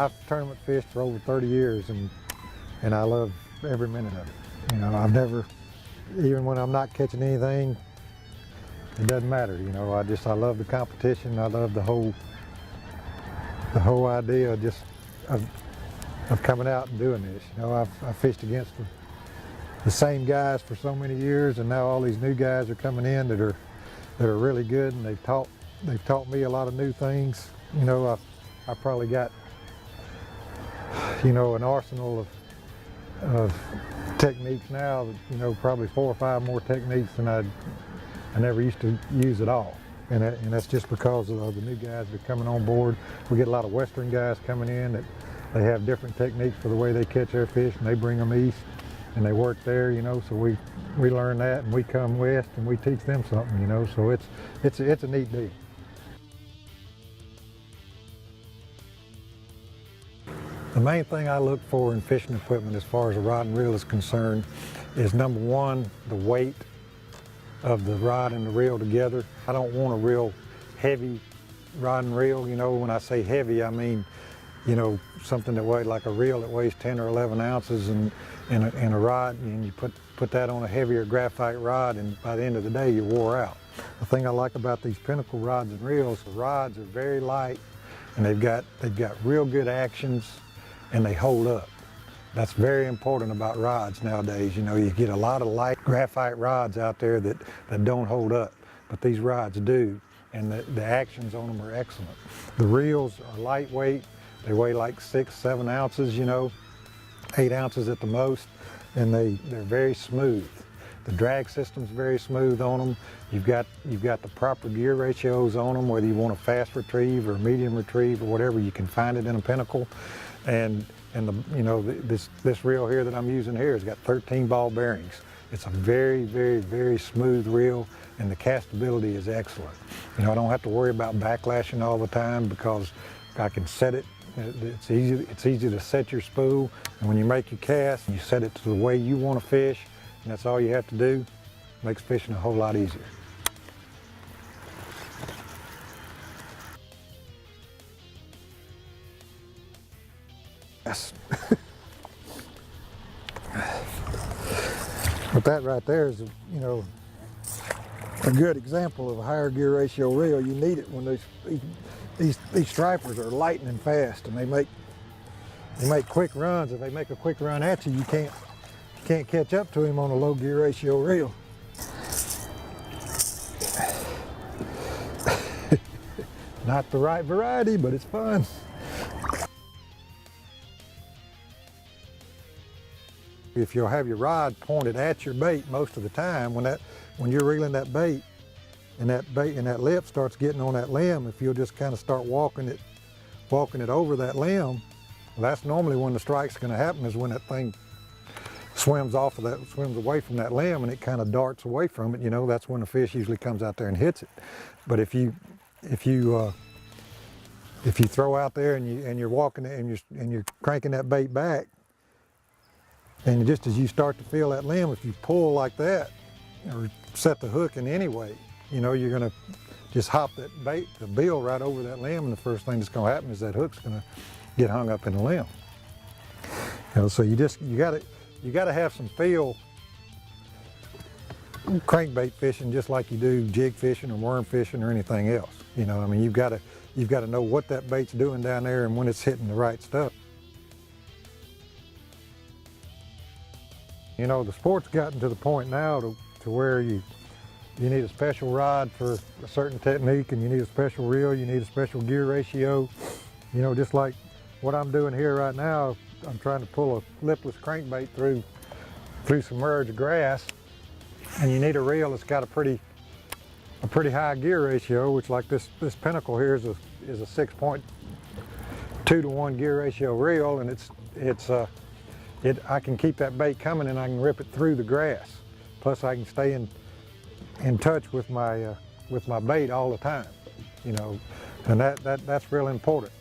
I've tournament fished for over 30 years and I love every minute of it. You know, I've never, even when I'm not catching anything, it doesn't matter. You know, I love the competition. I love the whole idea of coming out and doing this. You know, I've fished against the same guys for so many years, and now all these new guys are coming in that are really good, and they've taught me a lot of new things. You know, I probably got, you know, an arsenal of techniques now, you know, probably 4 or 5 more techniques than I never used to use at all. And that's just because of the new guys that are coming on board. We get a lot of Western guys coming in that they have different techniques for the way they catch their fish, and they bring them east and they work there, you know, so we learn that, and we come west and we teach them something, you know, so it's a neat deal. The main thing I look for in fishing equipment as far as a rod and reel is concerned is, number one, the weight of the rod and the reel together. I don't want a real heavy rod and reel. You know, when I say heavy, I mean, you know, something that weighs like a reel that weighs 10 or 11 ounces and a rod, and you put that on a heavier graphite rod, and by the end of the day you're wore out. The thing I like about these Pinnacle rods and reels, the rods are very light, and they've got real good actions, and they hold up. That's very important about rods nowadays. You know, you get a lot of light graphite rods out there that don't hold up, but these rods do, and the actions on them are excellent. The reels are lightweight. They weigh like 6, 7 ounces, you know, 8 ounces at the most, and they're very smooth. The drag system's very smooth on them. You've got the proper gear ratios on them, whether you want a fast retrieve or a medium retrieve or whatever. You can find it in a Pinnacle, and you know, this reel here that I'm using here has got 13 ball bearings. It's a very, very, very smooth reel, and the castability is excellent. You know, I don't have to worry about backlashing all the time because I can set it. It's easy to set your spool, and when you make your cast, you set it to the way you want to fish, and that's all you have to do. It makes fishing a whole lot easier. Yes. But that right there is, you know, a good example of a higher gear ratio reel. You need it when these stripers are lightning fast, and they make quick runs. If they make a quick run at you, you can't catch up to him on a low gear ratio reel. Not the right variety, but it's fun. If you'll have your rod pointed at your bait most of the time, when you're reeling that bait and that lip starts getting on that limb, if you'll just kind of start walking it over that limb, that's normally when the strike's going to happen, is when that thing swims away from that limb and it kind of darts away from it. You know, that's when the fish usually comes out there and hits it. But if you throw out there and you're walking it and you're cranking that bait back, and just as you start to feel that limb, if you pull like that or set the hook in any way, you know, you're going to just hop that bait, the bill, right over that limb, and the first thing that's going to happen is that hook's going to get hung up in the limb. You know, so you got to have some feel crankbait fishing, just like you do jig fishing or worm fishing or anything else. You know, I mean, you've got to know what that bait's doing down there and when it's hitting the right stuff. You know, the sport's gotten to the point now to where you need a special rod for a certain technique, and you need a special reel, you need a special gear ratio. You know, just like what I'm doing here right now, I'm trying to pull a lipless crankbait through submerged grass, and you need a reel that's got a pretty high gear ratio, which, like this Pinnacle here is a 6.2 to 1 gear ratio reel, and I can keep that bait coming and I can rip it through the grass. Plus I can stay in touch with my bait all the time, you know, and that's real important.